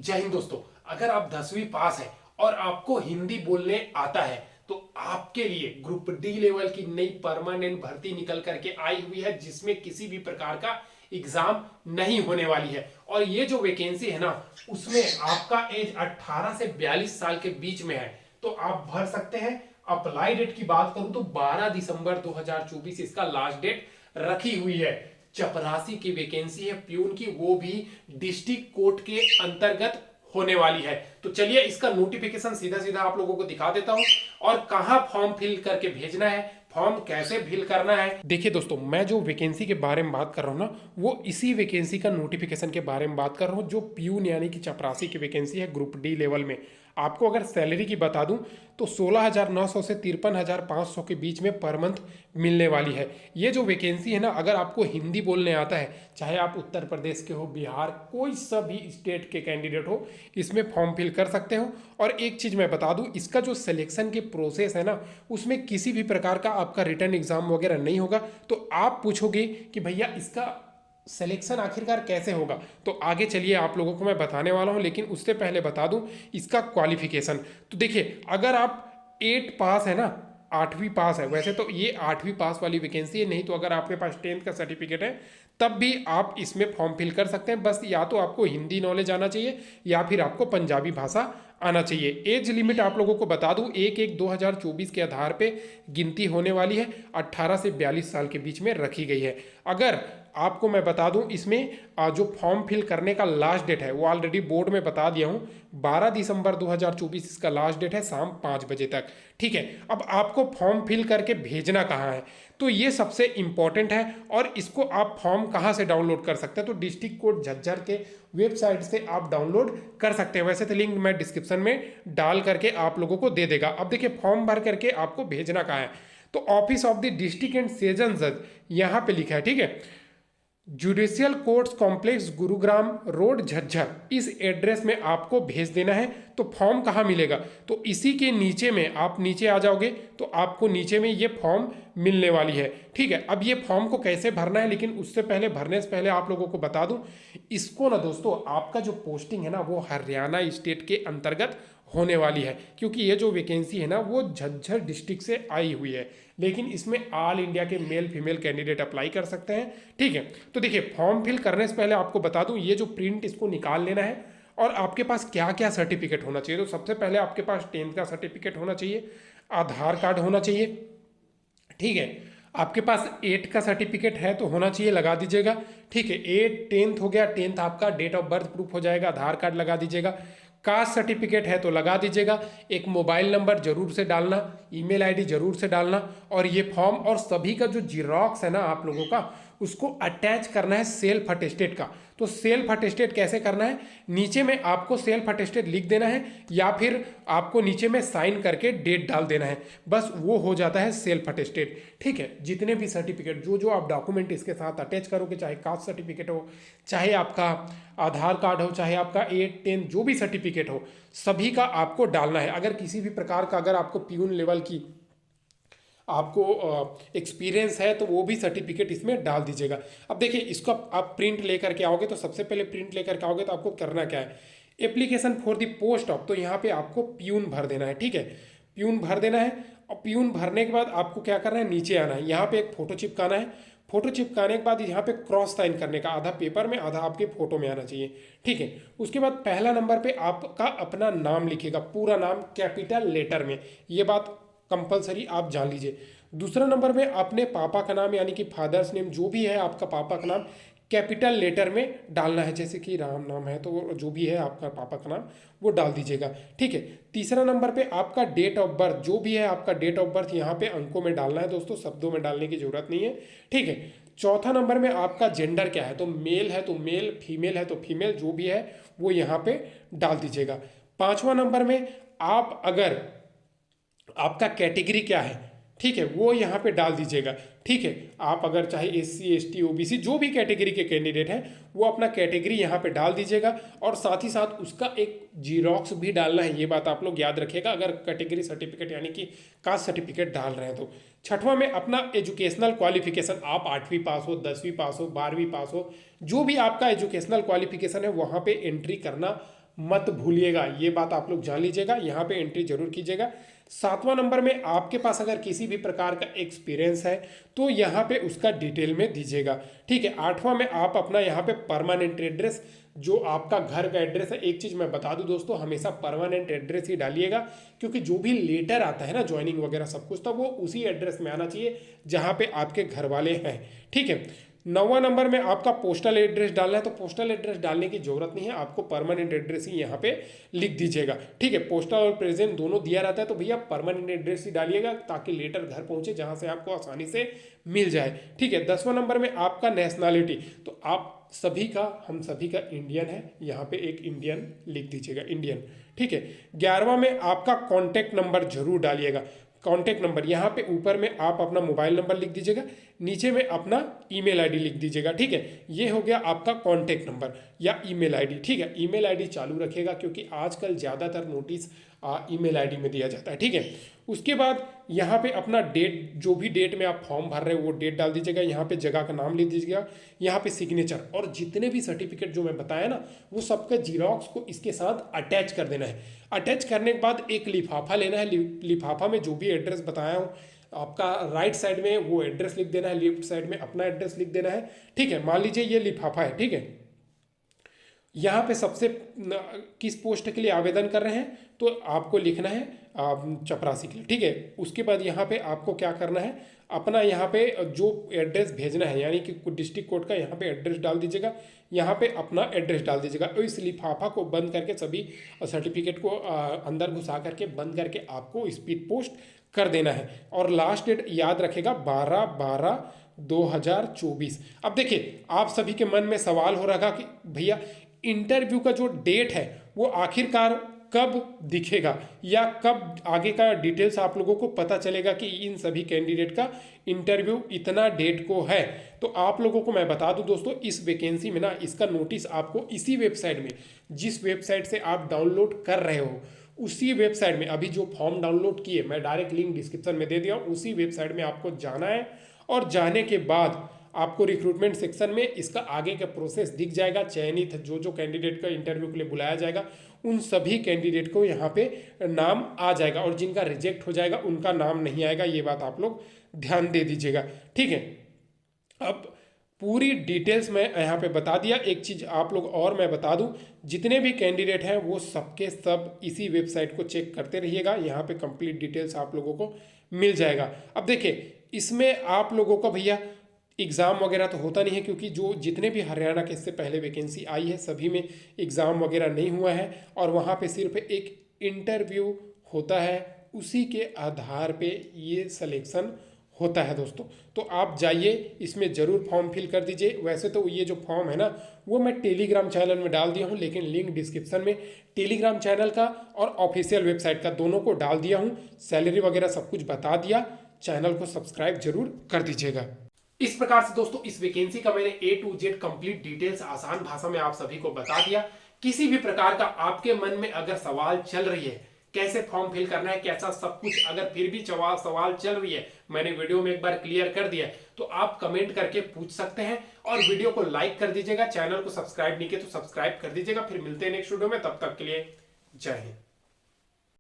जय हिंद दोस्तों। अगर आप 10वीं पास है और आपको हिंदी बोलने आता है तो आपके लिए ग्रुप डी लेवल की नई परमानेंट भर्ती निकल करके आई हुई है, जिसमें किसी भी प्रकार का एग्जाम नहीं होने वाली है। और ये जो वैकेंसी है ना, उसमें आपका एज 18 से 42 साल के बीच में है, तो आप भर सकते हैं। अप्लाई डेट की बात करूं तो 12 दिसंबर 2024 इसका लास्ट डेट रखी हुई है। चपरासी की वैकेंसी है प्यून की, वो भी डिस्ट्रिक्ट कोर्ट के अंतर्गत होने वाली है। तो चलिए इसका नोटिफिकेशन सीधा सीधा आप लोगों को दिखा देता हूं और कहां फॉर्म फिल करके भेजना है, फॉर्म कैसे फिल करना है। देखिए दोस्तों, मैं जो वैकेंसी के बारे में बात कर रहा हूं ना, वो इसी वैकेंसी का नोटिफिकेशन के बारे में बात कर रहा हूं, जो प्यून यानी कि चपरासी की वैकेंसी है ग्रुप डी लेवल में। आपको अगर सैलरी की बता दूं तो 16,900 से 53,500 के बीच में पर मंथ मिलने वाली है। ये जो वैकेंसी है ना, अगर आपको हिंदी बोलने आता है, चाहे आप उत्तर प्रदेश के हो, बिहार, कोई सा भी स्टेट के कैंडिडेट हो, इसमें फॉर्म फिल कर सकते हो। और एक चीज़ मैं बता दूं, इसका जो सिलेक्शन के प्रोसेस है ना, उसमें किसी भी प्रकार का आपका रिटर्न एग्जाम वगैरह नहीं होगा। तो आप पूछोगे कि भैया इसका सिलेक्शन आखिरकार कैसे होगा, तो आगे चलिए आप लोगों को मैं बताने वाला हूं। लेकिन उससे पहले बता दूं इसका क्वालिफिकेशन। तो देखिए, अगर आप 8 पास है ना, 8वीं पास है, वैसे तो ये 8वीं पास वाली वैकेंसी है, नहीं तो अगर आपके पास 10th का सर्टिफिकेट है तब भी आप इसमें फॉर्म फिल कर सकते हैं। बस या तो आपको हिंदी नॉलेज आना चाहिए या फिर आपको पंजाबी भाषा आना चाहिए। एज लिमिट आप लोगों को बता दूं, 1/1/2024 के आधार पे गिनती होने वाली है, 18 से 42 साल के बीच में रखी गई है। अगर आपको मैं बता दूं, इसमें जो फॉर्म फिल करने का लास्ट डेट है वो ऑलरेडी बोर्ड में बता दिया हूं, 12 दिसंबर 2024 इसका लास्ट डेट है, शाम 5 बजे तक। ठीक है, अब आपको फॉर्म फिल करके भेजना कहाँ है, तो ये सबसे इंपॉर्टेंट है। और इसको आप फॉर्म कहाँ से डाउनलोड कर सकते हैं, तो डिस्ट्रिक्ट कोर्ट झज्जर के वेबसाइट से आप डाउनलोड कर सकते हैं। वैसे तो लिंक मैं डिस्क्रिप्शन में डाल करके आप लोगों को दे देगा। अब देखिए, फॉर्म भर करके आपको भेजना कहाँ है, तो office of the district and session जज यहाँ पे लिखा है। ठीक है, judicial courts complex Gurugram road Jhajjar, इस एड्रेस में आपको भेज देना है। तो फॉर्म कहाँ मिलेगा, तो इसी के नीचे में आप नीचे आ जाओगे तो आपको नीचे में ये फॉर्म मिलने वाली है। ठीक है, अब ये फॉर्म को कैसे भरना है, लेकिन उससे पहले, भरने से पहले आप लोगों को बता दूं, इसको ना दोस्तों, आपका जो पोस्टिंग है ना, वो हरियाणा स्टेट के अंतर्गत होने वाली है, क्योंकि ये जो वैकेंसी है ना, वो झज्जर डिस्ट्रिक्ट से आई हुई है। लेकिन इसमें ऑल इंडिया के मेल फीमेल कैंडिडेट अप्लाई कर सकते हैं। ठीक है, तो देखिए, फॉर्म फिल करने से पहले आपको बता दूं, ये जो प्रिंट इसको निकाल लेना है और आपके पास क्या क्या सर्टिफिकेट होना चाहिए। तो सबसे पहले आपके पास 10th का सर्टिफिकेट होना चाहिए, आधार कार्ड होना चाहिए। ठीक है, आपके पास 8 का सर्टिफिकेट है तो होना चाहिए, लगा दीजिएगा। ठीक है, 8 10th हो गया, 10th आपका डेट ऑफ बर्थ प्रूफ हो जाएगा, आधार कार्ड लगा दीजिएगा। कास्ट सर्टिफिकेट है तो लगा दीजिएगा। एक मोबाइल नंबर जरूर से डालना, ईमेल आईडी जरूर से डालना। और ये फॉर्म और सभी का जो जीरोक्स है ना आप लोगों का, उसको अटैच करना है सेल्फ अटेस्टेड का। तो सेल्फ अटेस्टेड कैसे करना है, नीचे में आपको सेल्फ अटेस्टेड लिख देना है या फिर आपको नीचे में साइन करके डेट डाल देना है, बस वो हो जाता है सेल्फ अटेस्टेड। ठीक है, जितने भी सर्टिफिकेट, जो जो आप डॉक्यूमेंट इसके साथ अटैच करोगे, चाहे कास्ट सर्टिफिकेट हो, चाहे आपका आधार कार्ड हो, चाहे आपका 8 10 जो भी सर्टिफिकेट हो, सभी का आपको डालना है। अगर किसी भी प्रकार का, अगर आपको प्यून लेवल की आपको एक्सपीरियंस है तो वो भी सर्टिफिकेट इसमें डाल दीजिएगा। अब देखिए, इसको आप प्रिंट लेकर के आओगे, तो सबसे पहले प्रिंट लेकर के आओगे तो आपको करना क्या है, application for the post of, तो यहाँ पे आपको प्यून भर देना है। ठीक है, प्यून भर देना है। और प्यून भरने के बाद आपको क्या करना है, नीचे आना है, यहाँ पे एक फोटो चिपकाना है। फोटो चिपकाने के बाद यहाँ पे क्रॉस साइन करने का, आधा पेपर में आधा आपके फोटो में आना चाहिए। ठीक है, उसके बाद पहला नंबर पे आपका अपना नाम लिखेगा, पूरा नाम कैपिटल लेटर में, ये बात कंपलसरी आप जान लीजिए। दूसरा नंबर में अपने पापा का नाम यानी कि फादर्स नेम, जो भी है आपका पापा का नाम, कैपिटल लेटर में डालना है। जैसे कि राम नाम है तो जो भी है आपका पापा का नाम वो डाल दीजिएगा। ठीक है, तीसरा नंबर पे आपका डेट ऑफ बर्थ, जो भी है आपका डेट ऑफ बर्थ, यहाँ पे अंकों में डालना है दोस्तों, शब्दों में डालने की जरूरत नहीं है। ठीक है, चौथा नंबर में आपका जेंडर क्या है, तो मेल है तो मेल, फीमेल है तो फीमेल, जो भी है वो यहाँ पे डाल दीजिएगा। पांचवा नंबर में आप अगर, आपका कैटेगरी क्या है, ठीक है, वो यहाँ पे डाल दीजिएगा। ठीक है, आप अगर चाहे SC ST OBC जो भी कैटेगरी के कैंडिडेट हैं, वो अपना कैटेगरी यहाँ पे डाल दीजिएगा। और साथ ही साथ उसका एक जीरोक्स भी डालना है, ये बात आप लोग याद रखिएगा, अगर कैटेगरी सर्टिफिकेट यानी कि कास्ट सर्टिफिकेट डाल रहे हैं तो। छठवां में अपना एजुकेशनल क्वालिफिकेशन, आप 8वीं पास हो, 10वीं पास हो, 12वीं पास हो, जो भी आपका एजुकेशनल क्वालिफिकेशन है वहाँ पे एंट्री करना मत भूलिएगा, ये बात आप लोग जान लीजिएगा, यहाँ पे एंट्री जरूर कीजिएगा। 7वां नंबर में आपके पास अगर किसी भी प्रकार का एक्सपीरियंस है तो यहाँ पे उसका डिटेल में दीजिएगा, ठीक है। 8वां में आप अपना यहाँ पे परमानेंट एड्रेस, जो आपका घर का एड्रेस है, एक चीज़ मैं बता दूं दोस्तों, हमेशा परमानेंट एड्रेस ही डालिएगा, क्योंकि जो भी लेटर आता है ना ज्वाइनिंग वगैरह सब कुछ, तो वो उसी एड्रेस में आना चाहिए जहाँ पे आपके घर वाले हैं, ठीक है। 9वां नंबर में आपका पोस्टल एड्रेस डालना है, तो पोस्टल एड्रेस डालने की जरूरत नहीं है, आपको परमानेंट एड्रेस ही यहाँ पे लिख दीजिएगा, ठीक है। पोस्टल और प्रेजेंट दोनों दिया रहता है, तो भैया परमानेंट एड्रेस ही डालिएगा ताकि लेटर घर पहुंचे जहाँ से आपको आसानी से मिल जाए, ठीक है। 10वां नंबर में आपका नेशनैलिटी, तो आप सभी का, हम सभी का इंडियन है, यहाँ पे एक इंडियन लिख दीजिएगा, इंडियन, ठीक है। 11वां में आपका कॉन्टैक्ट नंबर जरूर डालिएगा, कॉन्टैक्ट नंबर, यहाँ पे ऊपर में आप अपना मोबाइल नंबर लिख दीजिएगा, नीचे में अपना ईमेल आईडी लिख दीजिएगा, ठीक है। ये हो गया आपका कॉन्टैक्ट नंबर या ईमेल आईडी, ठीक है। ईमेल आईडी चालू रखिएगा क्योंकि आजकल ज़्यादातर नोटिस ईमेल आईडी में दिया जाता है, ठीक है। उसके बाद यहाँ पे अपना डेट, जो भी डेट में आप फॉर्म भर रहे हो वो डेट डाल दीजिएगा, यहाँ पे जगह का नाम लिख दीजिएगा, यहाँ पे सिग्नेचर, और जितने भी सर्टिफिकेट जो मैं बताया ना वो सबका जीरोक्स को इसके साथ अटैच कर देना है। अटैच करने के बाद एक लिफाफा लेना है, लिफाफा में जो भी एड्रेस बताया हूँ आपका राइट साइड में वो एड्रेस लिख देना है, लेफ्ट साइड में अपना एड्रेस लिख देना है, ठीक है। मान लीजिए ये लिफाफा है, ठीक है। यहाँ पे सबसे किस पोस्ट के लिए आवेदन कर रहे हैं तो आपको लिखना है चपरासी के लिए, ठीक है। उसके बाद यहाँ पे आपको क्या करना है, अपना यहाँ पे जो एड्रेस भेजना है, यानी कि डिस्ट्रिक्ट कोड का यहाँ पे एड्रेस डाल दीजिएगा, यहाँ पे अपना एड्रेस डाल दीजिएगा, और इस लिफाफा को बंद करके सभी सर्टिफिकेट को अंदर घुसा करके बंद करके आपको स्पीड पोस्ट कर देना है। और लास्ट डेट याद रखेगा 12/12/2024। अब देखिए आप सभी के मन में सवाल हो रहा कि भैया इंटरव्यू का जो डेट है वो आखिरकार कब दिखेगा, या कब आगे का डिटेल्स आप लोगों को पता चलेगा कि इन सभी कैंडिडेट का इंटरव्यू इतना डेट को है। तो आप लोगों को मैं बता दूं दोस्तों, इस वैकेंसी में ना इसका नोटिस आपको इसी वेबसाइट में, जिस वेबसाइट से आप डाउनलोड कर रहे हो उसी वेबसाइट में, अभी जो फॉर्म डाउनलोड किए मैं डायरेक्ट लिंक डिस्क्रिप्शन में दे दिया हूँ, उसी वेबसाइट में आपको जाना है, और जाने के बाद आपको रिक्रूटमेंट सेक्शन में इसका आगे का प्रोसेस दिख जाएगा। चयनित जो जो कैंडिडेट का इंटरव्यू के लिए बुलाया जाएगा उन सभी कैंडिडेट को यहाँ पे नाम आ जाएगा, और जिनका रिजेक्ट हो जाएगा उनका नाम नहीं आएगा, ये बात आप लोग ध्यान दे दीजिएगा, ठीक है। अब पूरी डिटेल्स मैं यहाँ पे बता दिया। एक चीज़ आप लोग और मैं बता दूं, जितने भी कैंडिडेट हैं वो सबके सब इसी वेबसाइट को चेक करते रहिएगा, यहाँ पे कंप्लीट डिटेल्स आप लोगों को मिल जाएगा। अब देखिए इसमें आप लोगों का भैया एग्ज़ाम वगैरह तो होता नहीं है, क्योंकि जो जितने भी हरियाणा के इससे पहले वैकेंसी आई है सभी में एग्ज़ाम वगैरह नहीं हुआ है, और वहाँ पे सिर्फ एक इंटरव्यू होता है, उसी के आधार पे ये सिलेक्शन होता है दोस्तों। तो आप जाइए इसमें ज़रूर फॉर्म फिल कर दीजिए। वैसे तो ये जो फॉर्म है ना वो मैं टेलीग्राम चैनल में डाल दिया हूँ, लेकिन लिंक डिस्क्रिप्शन में टेलीग्राम चैनल का और ऑफिशियल वेबसाइट का दोनों को डाल दिया हूँ, सैलरी वगैरह सब कुछ बता दिया। चैनल को सब्सक्राइब जरूर कर दीजिएगा। इस प्रकार से दोस्तों इस वैकेंसी का मैंने A to Z complete details आसान भाषा में आप सभी को बता दिया। किसी भी प्रकार का आपके मन में अगर सवाल चल रही है, कैसे फॉर्म फिल करना है, कैसा सब कुछ, अगर फिर भी सवाल चल रही है, मैंने वीडियो में एक बार क्लियर कर दिया, तो आप कमेंट करके पूछ सकते हैं, और वीडियो को लाइक कर दीजिएगा, चैनल को सब्सक्राइब नहीं किया तो सब्सक्राइब कर दीजिएगा। फिर मिलते हैं नेक्स्ट वीडियो में, तब तक के लिए जय हिंद।